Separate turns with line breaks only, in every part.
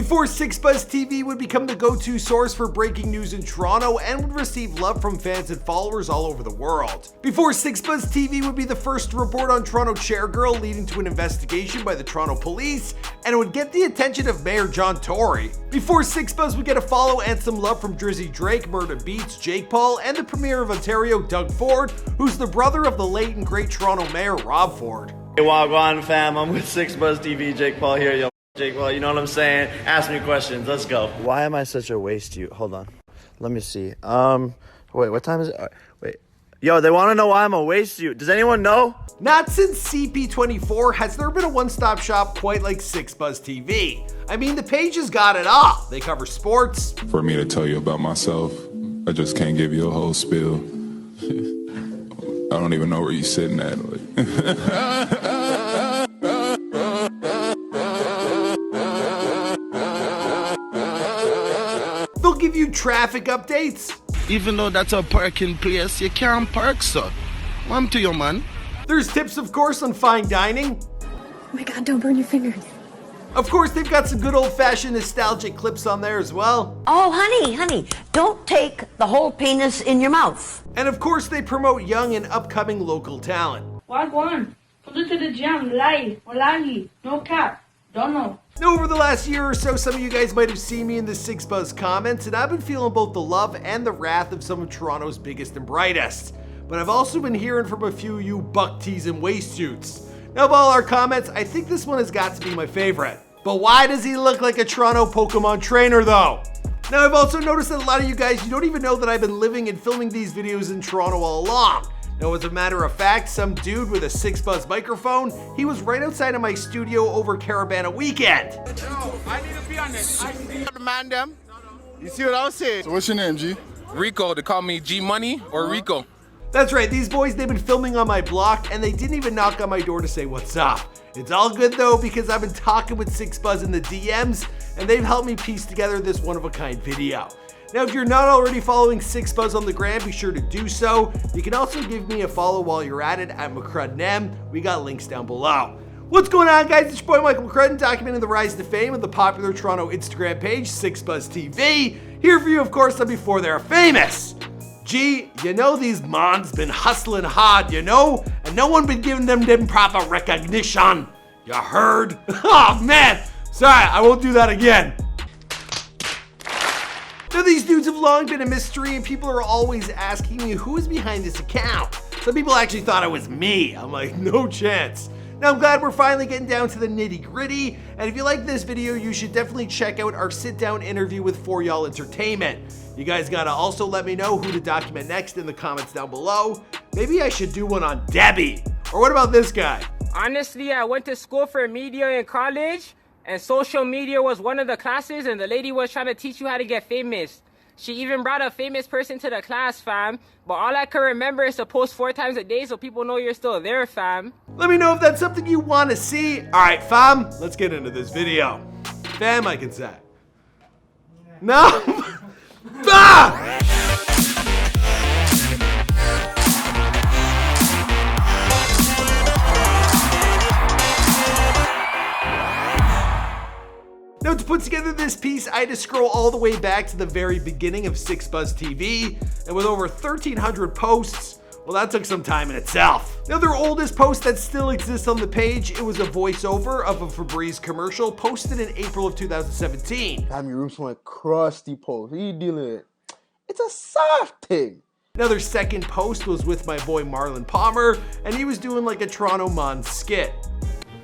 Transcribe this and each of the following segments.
Before 6buzz TV would become the go-to source for breaking news in Toronto and would receive love from fans and followers all over the world. Before 6buzz TV would be the first to report on Toronto Chairgirl, leading to an investigation by the Toronto Police, and it would get the attention of Mayor John Tory. Before 6buzz would get a follow and some love from Drizzy Drake, Murda Beats, Jake Paul, and the Premier of Ontario, Doug Ford, who's the brother of the late and great Toronto Mayor Rob Ford.
Hey, Wagwan fam, I'm with 6buzz TV, Jake Paul here, yo. Jake Paul, you know what I'm saying? Ask me questions, let's go. Why am I such a waste to you? Hold on, let me see. Wait, what time is it? Wait. Yo, they want to know why I'm a waste to you. Does anyone know?
Not since CP24 has there been a one-stop shop quite like 6buzz TV. I mean, the page has got it all. They cover sports.
For me to tell you about myself, I just can't give you a whole spiel. I don't even know where you're sitting at.
They'll give you traffic updates.
Even though that's a parking place, you can't park, sir. I'm to you, man.
There's tips, of course, on fine dining.
Oh my God, don't burn your fingers.
Of course, they've got some good old-fashioned nostalgic clips on there as well.
Oh, honey, don't take the whole penis in your mouth.
And of course, they promote young and upcoming local talent.
Wagwan, come to the gym, live, wallahi, no cap, don't know.
Now, over the last year or so, some of you guys might have seen me in the 6buzz comments, and I've been feeling both the love and the wrath of some of Toronto's biggest and brightest. But I've also been hearing from a few of you buck tees and waist suits. Now, of all our comments, I think this one has got to be my favorite. But why does he look like a Toronto Pokemon trainer though? Now, I've also noticed that a lot of you guys, you don't even know that I've been living and filming these videos in Toronto all along. Now, as a matter of fact, some dude with a 6buzz microphone, he was right outside of my studio over Carabana weekend.
No, I need to be on this. I need to demand them. You see what I'm saying?
So what's your name, G?
Rico. They call me G Money or Rico.
That's right, these boys, they've been filming on my block and they didn't even knock on my door to say what's up. It's all good though, because I've been talking with 6buzz in the DMs and they've helped me piece together this one-of-a-kind video. Now, if you're not already following 6buzz on the gram, be sure to do so. You can also give me a follow while you're at it at McCrudden. We got links down below. What's going on, guys? It's your boy Michael McCrudden, documenting the rise to fame of the popular Toronto Instagram page, 6buzz TV. Here for you, of course, on Before They're Famous. Gee, you know these mons been hustling hard, you know? And no one been giving them proper recognition. You heard? Oh, man. Sorry, I won't do that again. Now, these dudes have long been a mystery and people are always asking me who is behind this account. Some people actually thought it was me. I'm like, no chance. Now, I'm glad we're finally getting down to the nitty gritty. And if you like this video, you should definitely check out our sit down interview with For Y'all Entertainment. You guys gotta also let me know who to document next in the comments down below. Maybe I should do one on Debbie. Or what about this guy?
Honestly, I went to school for media in college, and social media was one of the classes, and the lady was trying to teach you how to get famous. She even brought a famous person to the class, fam. But all I can remember is to post 4 times a day so people know you're still there, fam.
Let me know if that's something you want to see. Alright, fam, let's get into this video. Fam, I can say. No! Ah! Now, to put together this piece, I had to scroll all the way back to the very beginning of 6buzz TV, and with over 1,300 posts, well, that took some time in itself. Now, their oldest post that still exists on the page, it was a voiceover of a Febreze commercial posted in April of 2017.
Damn, your room's like crusty post. What are you dealing with? It's a soft thing.
Now, their second post was with my boy Marlon Palmer, and he was doing like a Toronto Mon skit.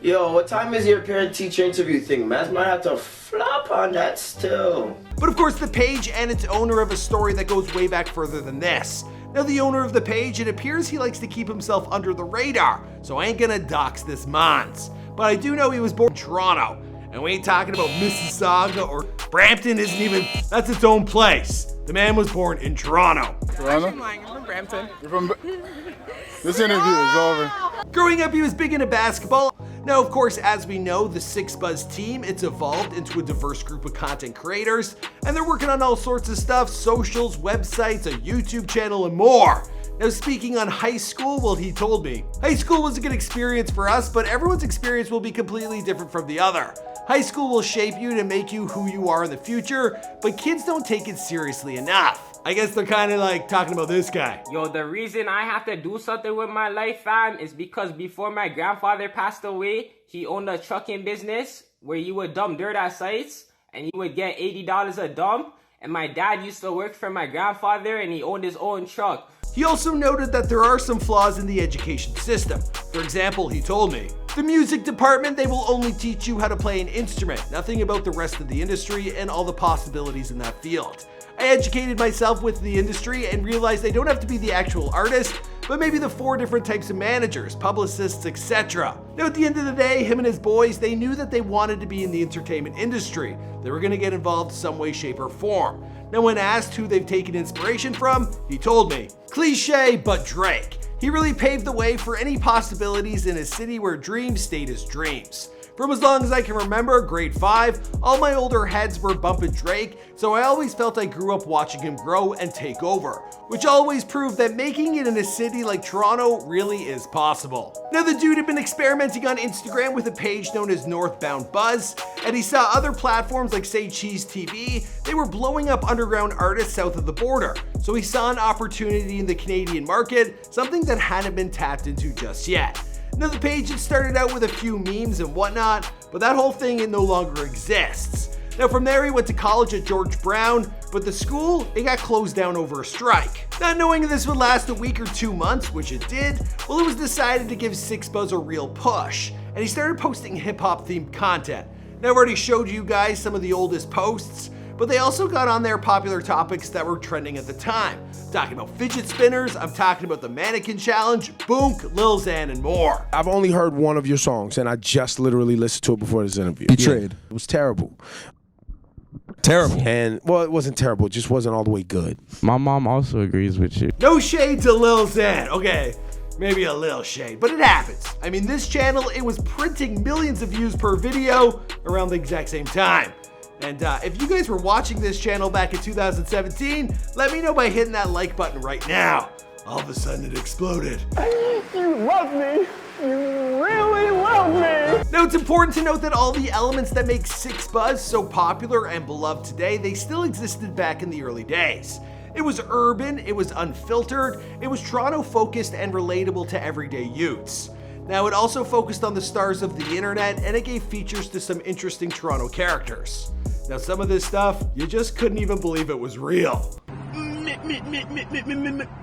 Yo, what time is your parent-teacher interview thing? Man, might have to flop on that still.
But of course, the page and its owner have a story that goes way back further than this. Now, the owner of the page, it appears he likes to keep himself under the radar, so I ain't gonna dox this Mons. But I do know he was born in Toronto, and we ain't talking about Mississauga or Brampton isn't even, that's its own place. The man was born in Toronto.
Toronto?
I'm from Brampton.
You're from... This interview is over.
Growing up, he was big into basketball. Now, of course, as we know, the 6buzz team, it's evolved into a diverse group of content creators, and they're working on all sorts of stuff, socials, websites, a YouTube channel, and more. Now, speaking on high school, well, he told me, high school was a good experience for us, but everyone's experience will be completely different from the other. High school will shape you to make you who you are in the future, but kids don't take it seriously enough. I guess they're kind of like talking about this guy.
Yo, the reason I have to do something with my life, fam, is because before my grandfather passed away, he owned a trucking business where you would dump dirt at sites and you would get $80 a dump. And my dad used to work for my grandfather and he owned his own truck.
He also noted that there are some flaws in the education system. For example, he told me, the music department, they will only teach you how to play an instrument, nothing about the rest of the industry and all the possibilities in that field. I educated myself with the industry and realized I don't have to be the actual artist, but maybe the 4 different types of managers, publicists, etc. Now at the end of the day, him and his boys, they knew that they wanted to be in the entertainment industry. They were going to get involved some way, shape, or form. Now when asked who they've taken inspiration from, he told me, cliche, but Drake. He really paved the way for any possibilities in a city where dreams stayed as dreams. From as long as I can remember, grade 5, all my older heads were bumping Drake, so I always felt I grew up watching him grow and take over, which always proved that making it in a city like Toronto really is possible. Now the dude had been experimenting on Instagram with a page known as Northbound Buzz, and he saw other platforms like Say Cheese TV, they were blowing up underground artists south of the border, so he saw an opportunity in the Canadian market, something that hadn't been tapped into just yet. Now the page had started out with a few memes and whatnot, but that whole thing it no longer exists. Now from there he went to college at George Brown, but the school, it got closed down over a strike. Not knowing this would last a week or 2 months, which it did, well it was decided to give 6ixBuzz a real push, and he started posting hip hop themed content. Now I've already showed you guys some of the oldest posts, but they also got on there popular topics that were trending at the time. I'm talking about fidget spinners, I'm talking about the mannequin challenge, Boonk, Lil Xan, and more.
I've only heard one of your songs, and I just literally listened to it before this interview.
Betrayed.
Yeah, it was terrible.
Terrible.
And, well, it wasn't terrible, it just wasn't all the way good.
My mom also agrees with you.
No shade to Lil Xan, okay. Maybe a little shade, but it happens. I mean, this channel, it was printing millions of views per video around the exact same time. And if you guys were watching this channel back in 2017, let me know by hitting that like button right now. All of a sudden it exploded.
You love me. You really love me.
Now it's important to note that all the elements that make 6ixBuzz so popular and beloved today, they still existed back in the early days. It was urban, it was unfiltered, it was Toronto focused and relatable to everyday youths. Now it also focused on the stars of the internet and it gave features to some interesting Toronto characters. Now some of this stuff, you just couldn't even believe it was real.
Me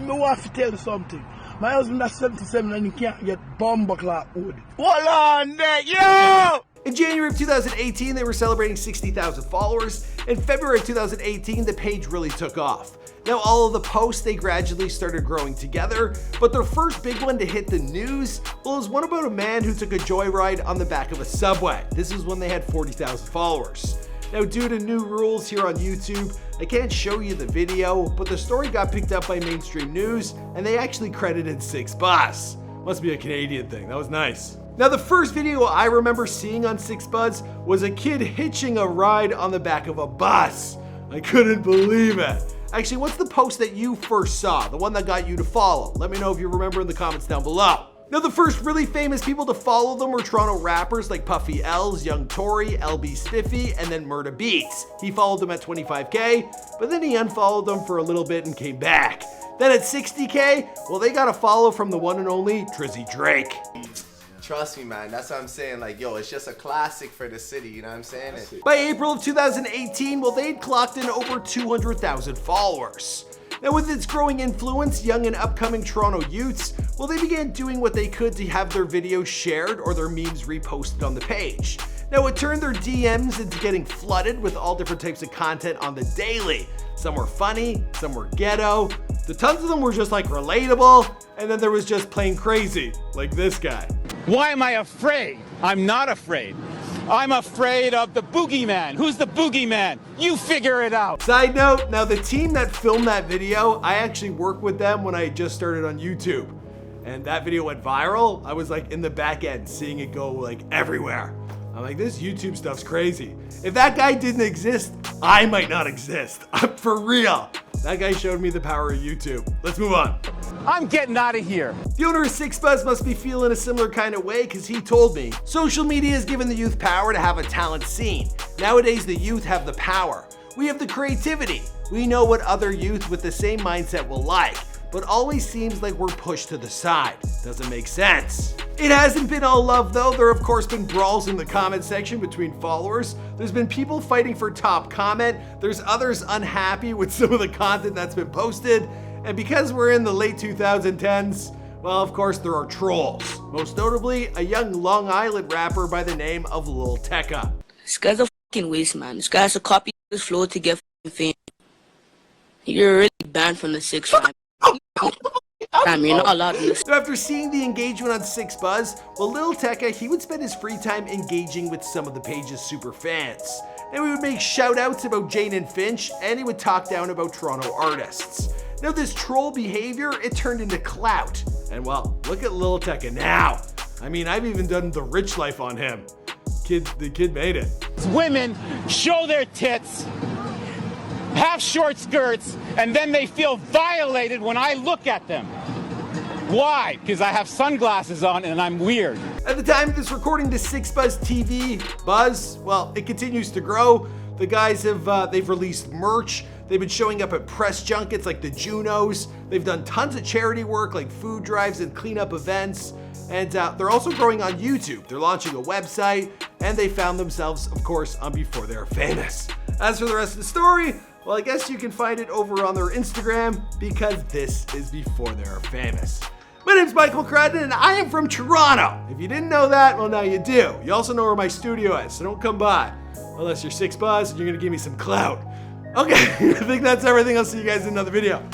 want to tell you something. My husband is 77 and he can't get bumbuckler wood. Hold on there, yo!
In January of 2018, they were celebrating 60,000 followers. In February of 2018, the page really took off. Now all of the posts, they gradually started growing together, but their first big one to hit the news, well, was one about a man who took a joyride on the back of a subway. This is when they had 40,000 followers. Now due to new rules here on YouTube, I can't show you the video, but the story got picked up by mainstream news and they actually credited 6ixBuzz. Must be a Canadian thing, that was nice. Now the first video I remember seeing on 6ixBuzz was a kid hitching a ride on the back of a bus. I couldn't believe it. Actually, what's the post that you first saw? The one that got you to follow? Let me know if you remember in the comments down below. Now the first really famous people to follow them were Toronto rappers like Puffy Els, Young Tory, LB Spiffy, and then Murda Beats. He followed them at 25K, but then he unfollowed them for a little bit and came back. Then at 60K, well they got a follow from the one and only Drizzy Drake.
Trust me, man. That's what I'm saying. Like, yo, it's just a classic for the city. You know what I'm saying?
By April of 2018, well, they'd clocked in over 200,000 followers. Now, with its growing influence, young and upcoming Toronto youths, well, they began doing what they could to have their videos shared or their memes reposted on the page. Now, it turned their DMs into getting flooded with all different types of content on the daily. Some were funny, some were ghetto. The tons of them were just like relatable, and then there was just plain crazy, like this guy.
Why am I afraid? I'm not afraid. I'm afraid of the boogeyman. Who's the boogeyman? You figure it out.
Side note, now the team that filmed that video, I actually worked with them when I just started on YouTube. And that video went viral. I was like in the back end, seeing it go like everywhere. I'm like, this YouTube stuff's crazy. If that guy didn't exist, I might not exist. For real. that guy showed me the power of YouTube. Let's move on.
I'm getting out of here.
The owner of 6buzz must be feeling a similar kind of way because he told me, social media has given the youth power to have a talent scene. Nowadays, the youth have the power. We have the creativity. We know what other youth with the same mindset will like, but always seems like we're pushed to the side. Doesn't make sense. It hasn't been all love though. There have of course been brawls in the comment section between followers. There's been people fighting for top comment. There's others unhappy with some of the content that's been posted. And because we're in the late 2010s, well, of course there are trolls. Most notably, a young Long Island rapper by the name of Lil Tecca.
This guy's a fucking waste, man. This guy has to copy his flow to get fame. You're really banned from the 6 fam. Damn, you're not allowed to listen.
So after seeing the engagement on 6buzz, well, Lil Tecca, he would spend his free time engaging with some of the page's super fans. Then we would make shout outs about Jane and Finch, and he would talk down about Toronto artists. Now this troll behavior, it turned into clout. And well, look at Lil Tecca now. I mean, I've even done the rich life on him. The kid made it.
Women show their tits, have short skirts, and then they feel violated when I look at them. Why? Because I have sunglasses on and I'm weird.
At the time of this recording, the 6buzz TV buzz, well, it continues to grow. The guys have they've released merch. They've been showing up at press junkets like the Junos. They've done tons of charity work like food drives and cleanup events. And they're also growing on YouTube. They're launching a website, and they found themselves, of course, on Before They Were Famous. As for the rest of the story, well, I guess you can find it over on their Instagram because this is Before They Were Famous. My name's Michael Crudden, and I am from Toronto. If you didn't know that, well, now you do. You also know where my studio is, so don't come by. Unless you're 6buzz and you're gonna give me some clout. Okay, I think that's everything. I'll see you guys in another video.